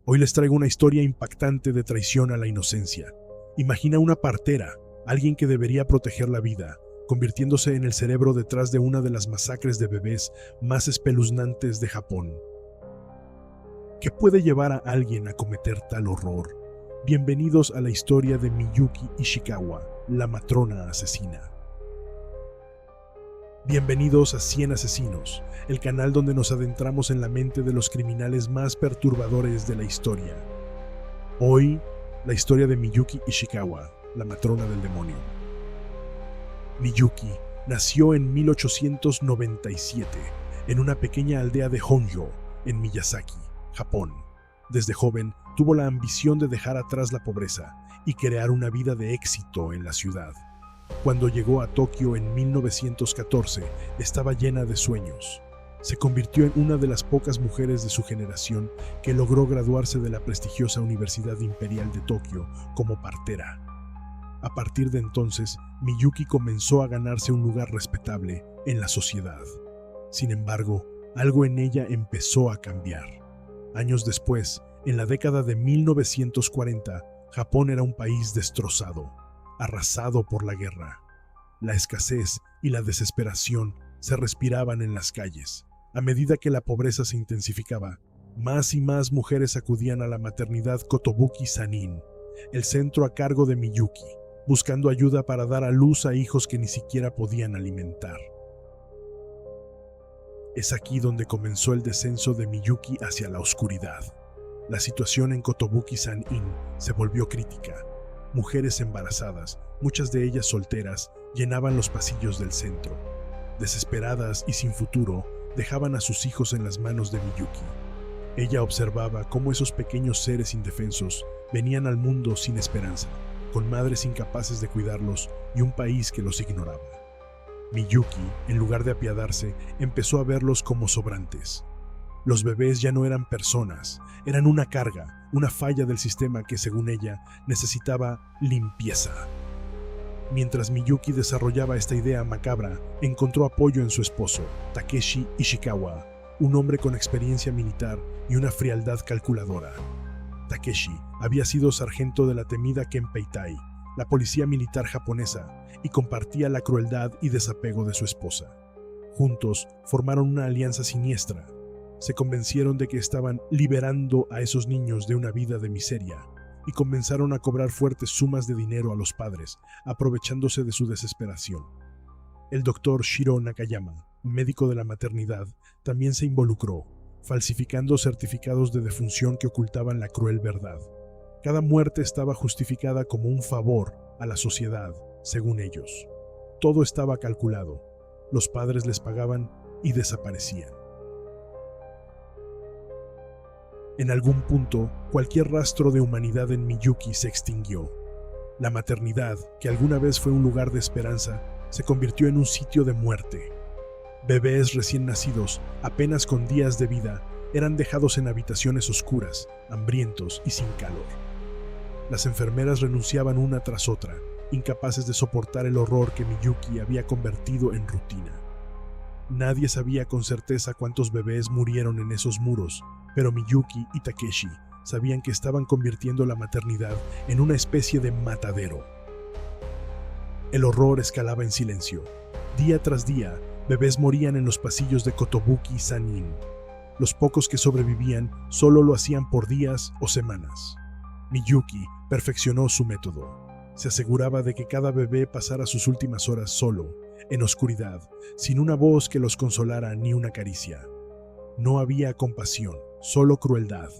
Hoy les traigo una historia impactante de traición a la inocencia. Imagina una partera, alguien que debería proteger la vida, convirtiéndose en el cerebro detrás de una de las masacres de bebés más espeluznantes de Japón. ¿Qué puede llevar a alguien a cometer tal horror? Bienvenidos a la historia de Miyuki Ishikawa, la matrona asesina. Bienvenidos a 100 Asesinos, el canal donde nos adentramos en la mente de los criminales más perturbadores de la historia. Hoy, la historia de Miyuki Ishikawa, la matrona del demonio. Miyuki nació en 1897 en una pequeña aldea de Honjo, en Miyazaki, Japón. Desde joven, tuvo la ambición de dejar atrás la pobreza y crear una vida de éxito en la ciudad. Cuando llegó a Tokio en 1914, estaba llena de sueños. Se convirtió en una de las pocas mujeres de su generación que logró graduarse de la prestigiosa Universidad Imperial de Tokio como partera. A partir de entonces, Miyuki comenzó a ganarse un lugar respetable en la sociedad. Sin embargo, algo en ella empezó a cambiar. Años después, en la década de 1940, Japón era un país destrozado, arrasado por la guerra. La escasez y la desesperación se respiraban en las calles. A medida que la pobreza se intensificaba, más y más mujeres acudían a la maternidad Kotobuki Sanin, el centro a cargo de Miyuki, buscando ayuda para dar a luz a hijos que ni siquiera podían alimentar. Es aquí donde comenzó el descenso de Miyuki hacia la oscuridad. La situación en Kotobuki Sanin se volvió crítica. Mujeres embarazadas, muchas de ellas solteras, llenaban los pasillos del centro. Desesperadas y sin futuro, dejaban a sus hijos en las manos de Miyuki. Ella observaba cómo esos pequeños seres indefensos venían al mundo sin esperanza, con madres incapaces de cuidarlos y un país que los ignoraba. Miyuki, en lugar de apiadarse, empezó a verlos como sobrantes. Los bebés ya no eran personas, eran una carga, una falla del sistema que, según ella, necesitaba limpieza. Mientras Miyuki desarrollaba esta idea macabra, encontró apoyo en su esposo, Takeshi Ishikawa, un hombre con experiencia militar y una frialdad calculadora. Takeshi había sido sargento de la temida Kenpeitai, la policía militar japonesa, y compartía la crueldad y desapego de su esposa. Juntos formaron una alianza siniestra. Se convencieron de que estaban liberando a esos niños de una vida de miseria y comenzaron a cobrar fuertes sumas de dinero a los padres, aprovechándose de su desesperación. El doctor Shiro Nakayama, médico de la maternidad, también se involucró, falsificando certificados de defunción que ocultaban la cruel verdad. Cada muerte estaba justificada como un favor a la sociedad, según ellos. Todo estaba calculado. Los padres les pagaban y desaparecían. En algún punto, cualquier rastro de humanidad en Miyuki se extinguió. La maternidad, que alguna vez fue un lugar de esperanza, se convirtió en un sitio de muerte. Bebés recién nacidos, apenas con días de vida, eran dejados en habitaciones oscuras, hambrientos y sin calor. Las enfermeras renunciaban una tras otra, incapaces de soportar el horror que Miyuki había convertido en rutina. Nadie sabía con certeza cuántos bebés murieron en esos muros, pero Miyuki y Takeshi sabían que estaban convirtiendo la maternidad en una especie de matadero. El horror escalaba en silencio. Día tras día, bebés morían en los pasillos de Kotobuki Sanin. Los pocos que sobrevivían solo lo hacían por días o semanas. Miyuki perfeccionó su método. Se aseguraba de que cada bebé pasara sus últimas horas solo, en oscuridad, sin una voz que los consolara ni una caricia. No había compasión, solo crueldad.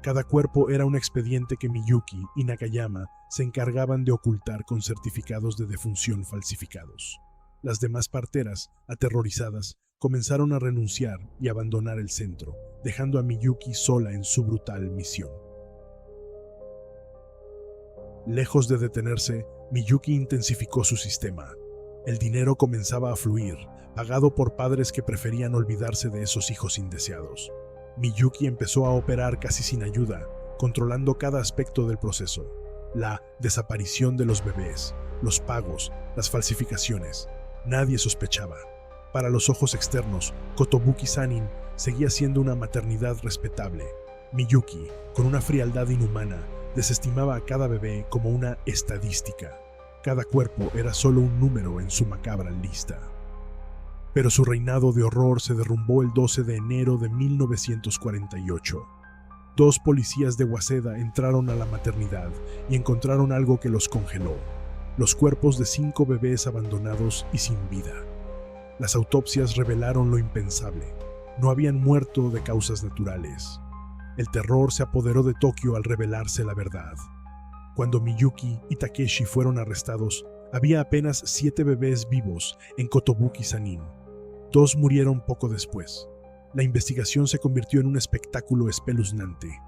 Cada cuerpo era un expediente que Miyuki y Nakayama se encargaban de ocultar con certificados de defunción falsificados. Las demás parteras, aterrorizadas, comenzaron a renunciar y abandonar el centro, dejando a Miyuki sola en su brutal misión. Lejos de detenerse, Miyuki intensificó su sistema. El dinero comenzaba a fluir, pagado por padres que preferían olvidarse de esos hijos indeseados. Miyuki empezó a operar casi sin ayuda, controlando cada aspecto del proceso. La desaparición de los bebés, los pagos, las falsificaciones. Nadie sospechaba. Para los ojos externos, Kotobuki Sanin seguía siendo una maternidad respetable, Miyuki, con una frialdad inhumana, desestimaba a cada bebé como una estadística. Cada cuerpo era solo un número en su macabra lista. Pero su reinado de horror se derrumbó el 12 de enero de 1948. Dos policías de Waseda entraron a la maternidad y encontraron algo que los congeló: los cuerpos de 5 bebés abandonados y sin vida. Las autopsias revelaron lo impensable: no habían muerto de causas naturales. El terror se apoderó de Tokio al revelarse la verdad. Cuando Miyuki y Takeshi fueron arrestados, había apenas 7 bebés vivos en Kotobuki-Sanin. 2 murieron poco después. La investigación se convirtió en un espectáculo espeluznante.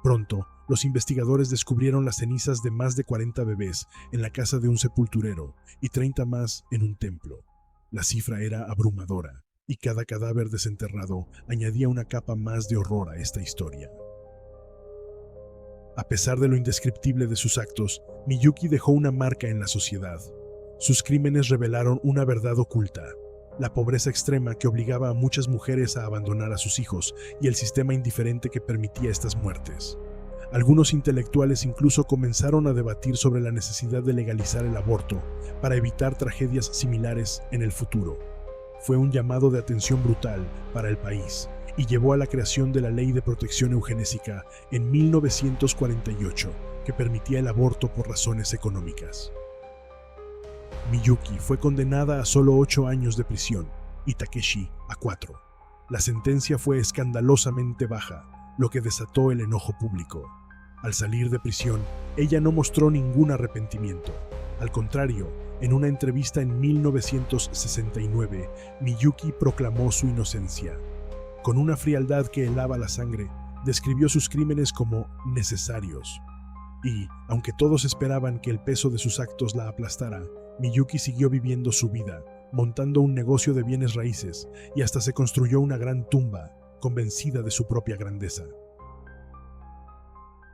Pronto, los investigadores descubrieron las cenizas de más de 40 bebés en la casa de un sepulturero y 30 más en un templo. La cifra era abrumadora, y cada cadáver desenterrado añadía una capa más de horror a esta historia. A pesar de lo indescriptible de sus actos, Miyuki dejó una marca en la sociedad. Sus crímenes revelaron una verdad oculta: la pobreza extrema que obligaba a muchas mujeres a abandonar a sus hijos y el sistema indiferente que permitía estas muertes. Algunos intelectuales incluso comenzaron a debatir sobre la necesidad de legalizar el aborto para evitar tragedias similares en el futuro. Fue un llamado de atención brutal para el país y llevó a la creación de la Ley de Protección Eugenésica en 1948, que permitía el aborto por razones económicas. Miyuki fue condenada a solo 8 años de prisión y Takeshi a 4. La sentencia fue escandalosamente baja, lo que desató el enojo público. Al salir de prisión, ella no mostró ningún arrepentimiento. Al contrario, en una entrevista en 1969, Miyuki proclamó su inocencia. Con una frialdad que helaba la sangre, describió sus crímenes como necesarios. Y, aunque todos esperaban que el peso de sus actos la aplastara, Miyuki siguió viviendo su vida, montando un negocio de bienes raíces y hasta se construyó una gran tumba, convencida de su propia grandeza.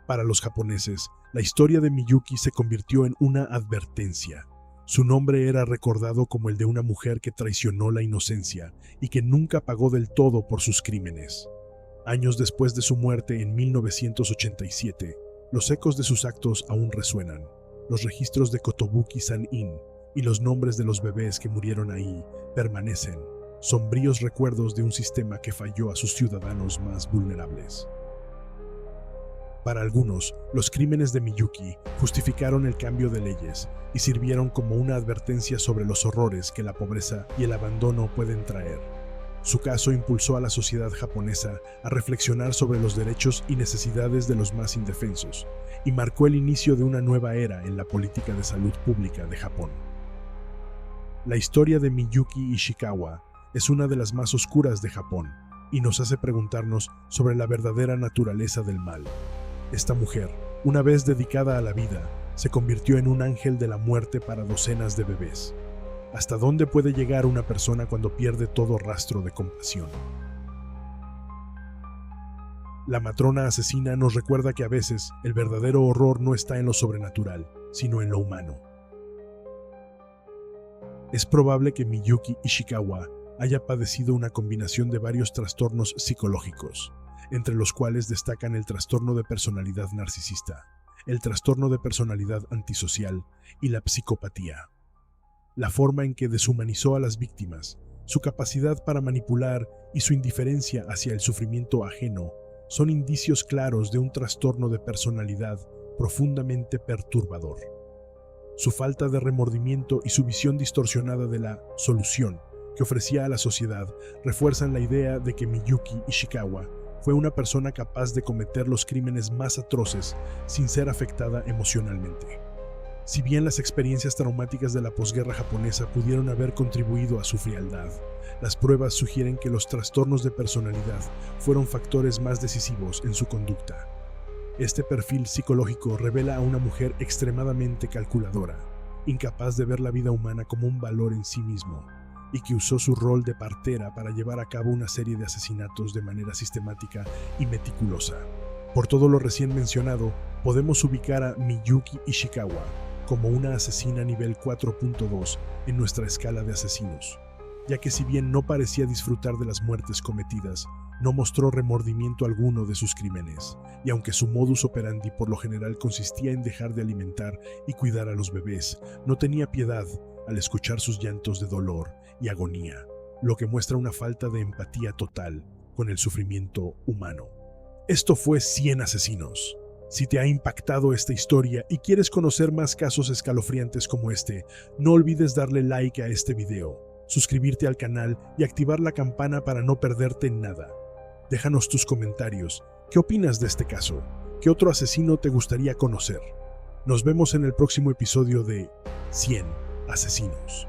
Para los japoneses, la historia de Miyuki se convirtió en una advertencia. Su nombre era recordado como el de una mujer que traicionó la inocencia y que nunca pagó del todo por sus crímenes. Años después de su muerte en 1987, los ecos de sus actos aún resuenan. Los registros de Kotobuki-Sanin y los nombres de los bebés que murieron ahí permanecen, sombríos recuerdos de un sistema que falló a sus ciudadanos más vulnerables. Para algunos, los crímenes de Miyuki justificaron el cambio de leyes y sirvieron como una advertencia sobre los horrores que la pobreza y el abandono pueden traer. Su caso impulsó a la sociedad japonesa a reflexionar sobre los derechos y necesidades de los más indefensos y marcó el inicio de una nueva era en la política de salud pública de Japón. La historia de Miyuki Ishikawa es una de las más oscuras de Japón y nos hace preguntarnos sobre la verdadera naturaleza del mal. Esta mujer, una vez dedicada a la vida, se convirtió en un ángel de la muerte para docenas de bebés. ¿Hasta dónde puede llegar una persona cuando pierde todo rastro de compasión? La matrona asesina nos recuerda que a veces el verdadero horror no está en lo sobrenatural, sino en lo humano. Es probable que Miyuki Ishikawa haya padecido una combinación de varios trastornos psicológicos, entre los cuales destacan el trastorno de personalidad narcisista, el trastorno de personalidad antisocial y la psicopatía. La forma en que deshumanizó a las víctimas, su capacidad para manipular y su indiferencia hacia el sufrimiento ajeno son indicios claros de un trastorno de personalidad profundamente perturbador. Su falta de remordimiento y su visión distorsionada de la solución que ofrecía a la sociedad refuerzan la idea de que Miyuki Ishikawa fue una persona capaz de cometer los crímenes más atroces sin ser afectada emocionalmente. Si bien las experiencias traumáticas de la posguerra japonesa pudieron haber contribuido a su frialdad, las pruebas sugieren que los trastornos de personalidad fueron factores más decisivos en su conducta. Este perfil psicológico revela a una mujer extremadamente calculadora, incapaz de ver la vida humana como un valor en sí mismo, y que usó su rol de partera para llevar a cabo una serie de asesinatos de manera sistemática y meticulosa. Por todo lo recién mencionado, podemos ubicar a Miyuki Ishikawa como una asesina nivel 4.2 en nuestra escala de asesinos, ya que si bien no parecía disfrutar de las muertes cometidas, no mostró remordimiento alguno de sus crímenes, y aunque su modus operandi por lo general consistía en dejar de alimentar y cuidar a los bebés, no tenía piedad al escuchar sus llantos de dolor y agonía, lo que muestra una falta de empatía total con el sufrimiento humano. Esto fue 100 asesinos. Si te ha impactado esta historia y quieres conocer más casos escalofriantes como este, no olvides darle like a este video, suscribirte al canal y activar la campana para no perderte nada. Déjanos tus comentarios. ¿Qué opinas de este caso? ¿Qué otro asesino te gustaría conocer? Nos vemos en el próximo episodio de 100 asesinos.